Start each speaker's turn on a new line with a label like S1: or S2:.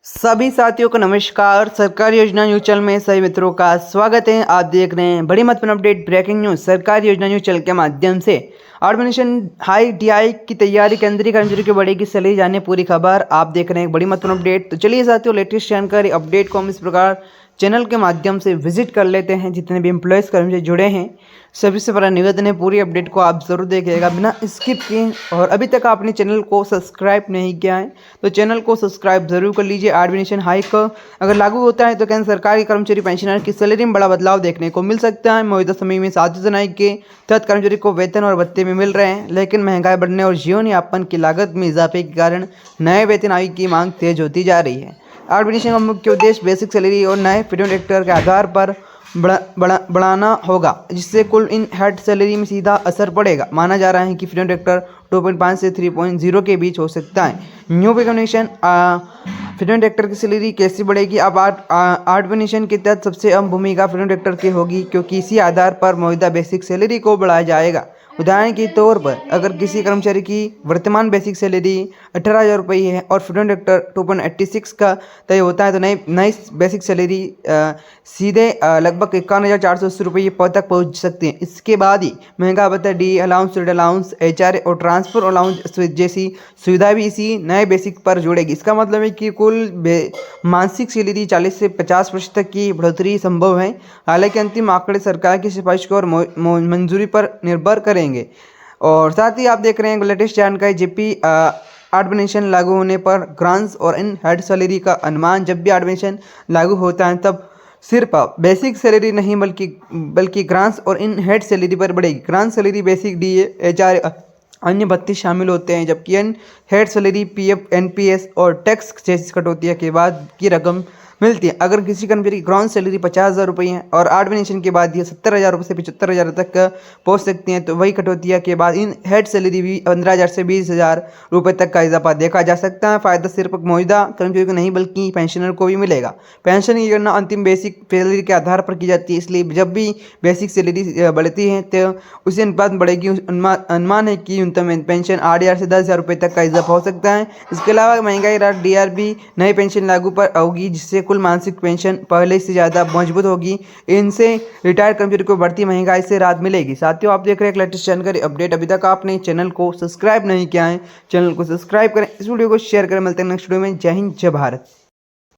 S1: सभी साथियों को नमस्कार। सरकारी योजना न्यूज चैनल में सभी मित्रों का स्वागत है। आप देख रहे हैं बड़ी महत्वपूर्ण अपडेट ब्रेकिंग न्यूज सरकारी योजना न्यूज चैनल के माध्यम से। ऑर्गेनाइजेशन हाई टीआई की तैयारी, केंद्रीय कर्मचारी की बढ़ेगी सैलरी, जाने पूरी खबर। आप देख रहे हैं बड़ी महत्वपूर्ण अपडेट। तो चलिए साथियों, लेटेस्ट जानकारी अपडेट को हम इस प्रकार चैनल के माध्यम से विजिट कर लेते हैं। जितने भी एम्प्लॉयज़ कर्मचारी जुड़े हैं सभी से बड़ा निवेदन है, पूरी अपडेट को आप ज़रूर देखिएगा बिना स्किप किए। और अभी तक आपने चैनल को सब्सक्राइब नहीं किया है तो चैनल को सब्सक्राइब जरूर कर लीजिए। ऑर्गेनाइजेशन हाइक अगर लागू होता है तो केंद्र सरकारी कर्मचारी पेंशनर की सैलरी में बड़ा बदलाव देखने को मिल सकता है। मौजूदा समय में 7 जुलाई के तहत कर्मचारी को वेतन और भत्ते में मिल रहे हैं, लेकिन महंगाई बढ़ने और जीवन यापन की लागत में इजाफे के कारण नए वेतन आयोग की मांग तेज होती जा रही है। ऑर्गेनाइजेशन का मुख्य उद्देश्य बेसिक सैलरी और नए फ्रीडम एक्टर के आधार पर बढ़ाना होगा, जिससे कुल इन हेड सैलरी में सीधा असर पड़ेगा। माना जा रहा है कि फ्रीडम एक्टर 2.5 से 3.0 के बीच हो सकता है। न्यू रिकॉग्निशन फ्रीडम एक्टर की सैलरी कैसे बढ़ेगी? अब ऑर्गेनाइजेशन के तहत सबसे अहम भूमिका फ्रीडम एक्टर की होगी, क्योंकि इसी आधार पर मौजूदा बेसिक सैलरी को बढ़ाया जाएगा। उदाहरण के तौर पर अगर किसी कर्मचारी की वर्तमान बेसिक सैलरी 18,000 रुपये है और फ्रीडम एक्टर 2.86 का तय होता है तो नई बेसिक सैलरी सीधे लगभग 51,480 रुपये तक पहुंच सकती है। इसके बाद ही महंगा भत्ता, D allowance, red allowance, HR और ट्रांसफर अलाउंस जैसी सुविधा भी इसी नए बेसिक पर जुड़ेगी। इसका मतलब है कि कुल मासिक सैलरी 40 से 50% तक की बढ़ोतरी संभव है। हालांकि अंतिम आंकड़े सरकार की सिफारिश और मंजूरी पर निर्भर करेंगे। और साथ ही आप देख रहे हैं लेटेस्ट जानकारी, जेपी ऑर्गेनाइजेशन लागू होने पर ग्रांट्स और इन हेड सैलरी का अनुमान। जब भी ऑर्गेनाइजेशन लागू होता है तब सिर्फ बेसिक सैलरी नहीं बल्कि ग्रांट्स और इन हेड सैलरी पर बढ़ेगी। Grant salary basic, DA, HR, अन्य भत्ते शामिल होते हैं, जबकि in head salary PF, NPS और टैक्स जैसी कटौतियों के बाद की रकम मिलती है। अगर किसी कर्मचारी की ग्राउंड सैलरी 50,000 रुपये है और ऑर्गेनाइजेशन के बाद ये 70,000 रुपये से 75,000 तक पहुंच सकती हैं, तो वही कटौतियों के बाद इन हेड सैलरी भी 15,000 से 20,000 रुपये तक का इजाफा देखा जा सकता है। फायदा सिर्फ मौजूदा कर्मचारी को नहीं बल्कि पेंशनर को भी मिलेगा। पेंशन की गणना अंतिम बेसिक सैलरी के आधार पर की जाती है, इसलिए जब भी बेसिक सैलरी बढ़ती है तो उसी अनुपात बढ़ेगी। अनुमान है कि न्यूनतम पेंशन 8,000 से 10,000 रुपये तक का इजाफा हो सकता है। इसके अलावा महंगाई राहत डीआरबी नई पेंशन लागू पर होगी, जिससे कुल मासिक पेंशन पहले से ज़्यादा मजबूत होगी। इनसे रिटायर्ड कर्मचारी को बढ़ती महंगाई से राहत मिलेगी। साथियों, आप देख रहे हैं लेटेस्ट जानकारी अपडेट। अभी तक आपने चैनल को सब्सक्राइब नहीं किया है, चैनल को सब्सक्राइब करें, इस वीडियो को शेयर करें। मिलते हैं नेक्स्ट वीडियो में। जय हिंद, जय भारत।